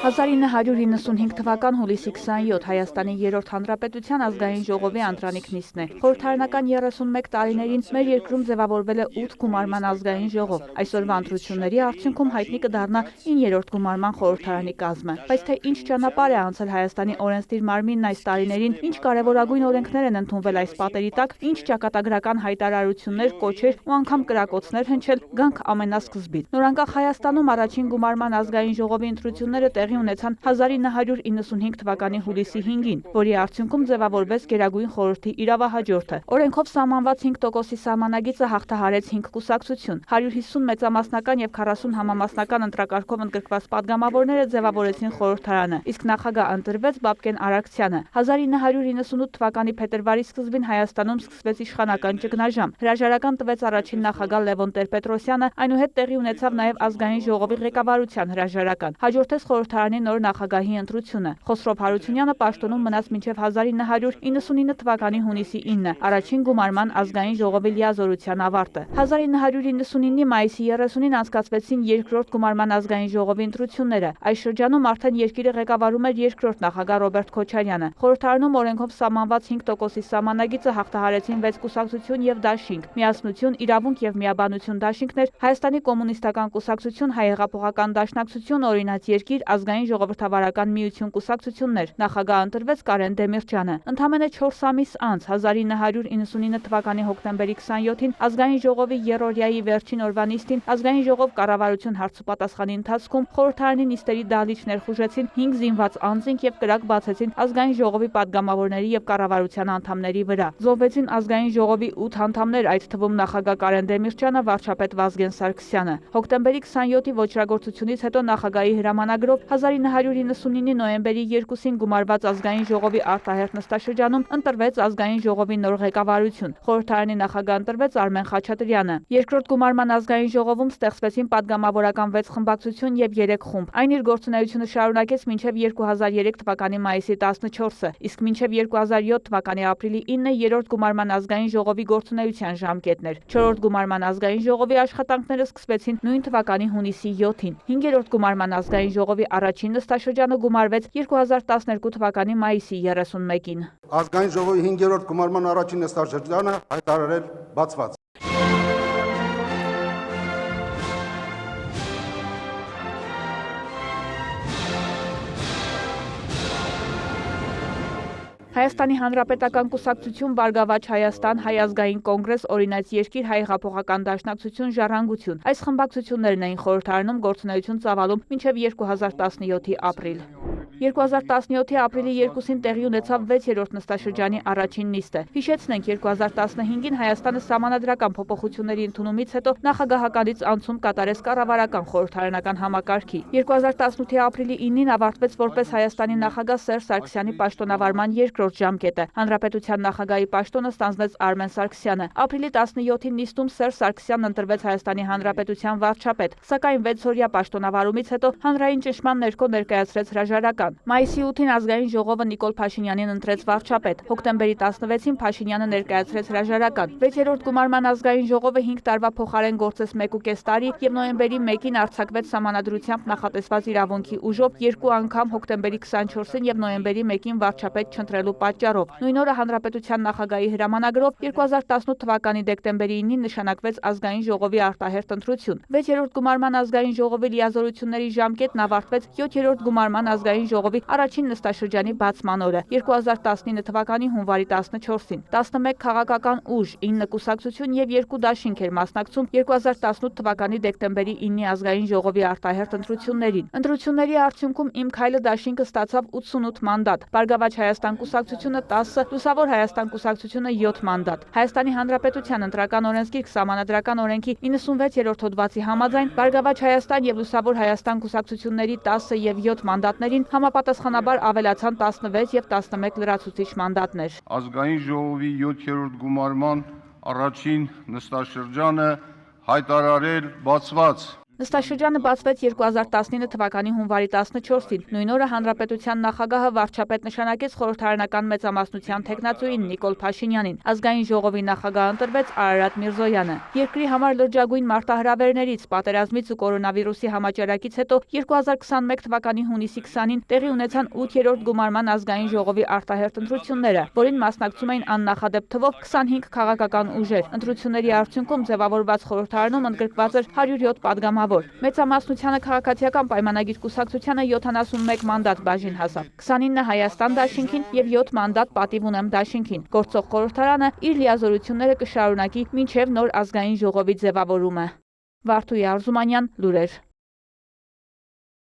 1995 թվական հուլիսի 27 Հայաստանի երրորդ հանրապետության ազգային ժողովի անդրանիկ նիստն է։ Խորհրդարանական 31 տարիներին մեր երկրում ձևավորվել է 8 գումարման ազգային ժողով։ Այսօրվա ընտրությունների արդյունքում հայտնի կդառնա 9-րդ գումարման խորհրդարանի կազմը։ Բայց թե ինչ ճանապարհ է անցել Հայաստանի օրենսդիր մարմինն այս տարիներին, ինչ կարևորագույն օրենքներ են ընդունվել այս պատերի տակ, ինչ ճակատագրական հայտարարություններ, կոչեր ու անգամ կրակոցներ հնչել, գանք ամենասկզբից։ Նորանկախ Հայաստանում առաջին գումարման ազգային ժողովի ընտրությունները տեղի ունեցան 1995 թվականի հուլիսի 5-ին, որի արդյունքում ձևավորվեց Գերագույն խորհրդի իրավահաջորդը։ Օրենքով սահմանված 5%-ի սահմանագիծը հաղթահարեց 5 կուսակցություն, 150 մեծամասնական եւ 40 համամասնական ընտրակարգով ընդգրկված падգամավորները ձևավորեցին խորհրդարանը, իսկ նախագահ ընտրվեց Բաբկեն Արաքցյանը։ 1998 թվականի փետրվարի սկզբին Հայաստանում սկսվեց իշխանական ճգնաժամ։ Հրաժարական տվեց առաջին նախագահ Լևոն Տեր-Պետրոսյանը, այնուհետ տեղի ունեցավ նաեւ ազգային ժողովի ղեկավարության հրաժարական։ Հաջորդեց խորհրդարանի նոր նախագահի ընտրությունը։ Խոսրով Հարությունյանը պաշտոնում մնաց մինչև 1999 թվականի հունիսի 9-ը, առաջին գումարման ազգային ժողովի լիազորության ավարտը։ 1999-ի մայիսի 30-ին անցկացվեցին երկրորդ գումարման ազգային ժողովի ընտրությունները։ Այս շրջանում արդեն երկիրը ղեկավարում էր երկրորդ նախագահ Ռոբերտ Քոչարյանը։ Խորհրդարանում օրենքով սահմանված 5%-ի սահմանագիծը հաղթահարեցին 6 կուսակցություն եւ դաշինք՝ Միասնություն, Իրավունք եւ Միաբանություն դաշինքներ, Հայաստանի կոմունիստական կուսակցություն, Հայեղափոխական դաշնակցություն, Օրինաց երկիր, Ազգային ժողովրդավարական միություն կուսակցություններ։ Նախագահ ընտրվեց Կարեն Դեմիրճյանը։ Ընդամենը 4 ամիս անց 1999 թվականի հոկտեմբերի 27-ին ազգային ժողովի երրորդյայի վերջին օրվա նիստին ազգային ժողով կառավարություն հարցուպատասխանի ընթացքում խորհրդարանի նիստերի դահլիճ ներխուժեցին 5 զինված անձինք եւ կրակ բացեցին ազգային ժողովի падգամավորների եւ կառավարության անդամների վրա։ Զոհվեցին ազգային ժողովի 8 անդամներ, այդ թվում նախագահ Կարեն Դեմիրճյանը, վարչապետ Վազգեն Սարգսյանը։ Հոկտեմբերի 27-ի ոճրագործությունից հետո նախագահի հրամանագրով 1999-ի նոյեմբերի 2-ին գումարված ազգային ժողովի արտահերթ նստաշրջանում ընտրվեց ազգային ժողովի նոր ղեկավարություն։ Խորհրդարանի նախագահ ընտրվեց Արմեն Խաչատրյանը։ Երկրորդ գումարման ազգային ժողովում ստեղծվեցին падգամավորական 6 խմբակցություն եւ 3 խումբ։ Այն իր գործունեությունը շարունակեց մինչև 2003 թվականի մայիսի 14-ը, իսկ մինչև 2007 թվականի ապրիլի 9-ը երրորդ գումարման ազգային ժողովի գործունեության ժամկետն էր։ Չորրորդ գումարման ազգային ժողովի աշխատանքները սկսվեցին նույն թվականի հունիսի 7-ին։ 5-րդ գումարման ազգային ժողովի առաջին նստաշրջանը գումարվեց 2012 թվականի մայիսի 31-ին։ Ազգային ժողովի 5-րդ գումարման առաջին նստաշրջանը հայտարարել բացված։ Հայաստանի Հանրապետական կուսակցություն, Բարգավաճ Հայաստան, Հայ ազգային կոնգրես, Օրինաց երկիր, Հայեղափոխական դաշնակցություն, Ժառանգություն։ Այս խմբակցություններն էին խորհրդարանում գործունեություն ծավալում մինչև 2017-ի ապրիլ։ 2017-ի ապրիլի 2-ին տեղի ունեցավ 6-րդ նստաշրջանի առաջին նիստը։ Հիշեցնենք, 2015-ին Հայաստանը սահմանադրական փոփոխությունների ընդունումից հետո նախագահականից անցում կատարեց կառավարական խորհրդարանական համակարգի։ 2018-ի ապրիլի 9-ին ավարտվեց որպես Հայաստանի նախագահ Սերժ Սարգսյանի պաշտոնավարման երկրորդ ժամկետը։ Հանրապետության նախագահի պաշտոնը ստանձնեց Արմեն Սարգսյանը։ Ապրիլի 17-ի նիստում Սերժ Սարգսյանն ընտրվեց Հայաստանի Հանրապետության վարչապետ, սակայն 6-օրյա պաշտոնավարումից հետո հանրային ճնշման ներքո ներկայացրեց հրաժարական։ Մայիսի 8-ին ազգային ժողովը Նիկոլ Փաշինյանին ընտրեց վարչապետ։ Հոկտեմբերի 16-ին Փաշինյանը ներկայացրեց հրաժարական։ 6-րդ գումարման ազգային ժողովը 5 տարվա փոխարեն գործեց 1.5 տարի եւ նոյեմբերի 1-ին արձակվեց սահմանադրությամբ նախատեսված իրավունքի ուժով 2 անգամ հոկտեմբերի 24-ին եւ նոյեմբերի 1-ին վարչապետ չընտրելու պատճառով։ Նույն օրը հանրապետության նախագահի հրամանագրով 2018 թվականի դեկտեմբերի 9-ին նշանակվեց ազգային ժողովի արտահերթ ընտրություն։ 6-րդ գումարման ազգային ժողովի լիազորությունների ժամկետն ավարտվեց 7-րդ գումարման ազգային ժողովի առաջին նստաշրջանի բացման օրը 2019 թվականի հունվարի 14-ին։ 11 քաղաքական ուժ, 9 կուսակցություն եւ 2 դաշինք էր մասնակցում 2018 թվականի դեկտեմբերի 9-ի ազգային ժողովի արտահերթ ընտրություններին։ Ընտրությունների արդյունքում Իմ Քայլը դաշինքը ստացավ 88 մանդատ, Բարգավաճ Հայաստան կուսակցությունը 10, Լուսավոր Հայաստան կուսակցությունը 7 մանդատ։ Հայաստանի Հանրապետության ընտրական օրենսգիր Սահմանադրական օրենքի 96-րդ հոդվածի համաձայն Բարգավաճ Հայաստան եւ Լուսավոր Հայաստան կուսակցությունների 10 եւ 7 մանդատներին համապատասխանաբար ավելացան 16 եւ 11 լրացուցիչ մանդատներ։ Ազգային ժողովի 7-րդ գումարման առաջին նստաշրջանը հայտարարել բացված։ Նստաշրջանը բացվեց 2019 թվականի հունվարի 14-ին։ Նույն օրը Հանրապետության նախագահը վարչապետ նշանակեց խորհրդարանական մեծամասնության թեկնածուին Նիկոլ Փաշինյանին։ Ազգային ժողովի նախագահ ընտրվեց Արարատ Միրզոյանը։ Երկրի համար լրջագույն մարտահրավերներից, պատերազմից ու կորոնավիրուսի համաճարակից հետո 2021 թվականի հունիսի 20-ին տեղի ունեցան 8-րդ գումարման ազգային ժողովի արտահերթ ընտրությունները, որին մասնակցում էին աննախադեպ թվով 25 քաղաքական ուժեր։ Ընտրությունների արդյունքում ձևավորված խորհրդարանում ընդգրկված էր 107 падգամավոր։ Մեծամասնությանը քաղաքացիական պայմանագիր կուսակցությանը 71 մանդատ բաժին հասավ, 29 Հայաստան դաշինքին եւ 7 մանդատ Պատիվ ունեմ դաշինքին։ Գործող խորհրդարանը իր լիազորությունները կշարունակի մինչև նոր ազգային ժողովի ձևավորումը։ Վարդուհի Արզումանյան, լուրեր։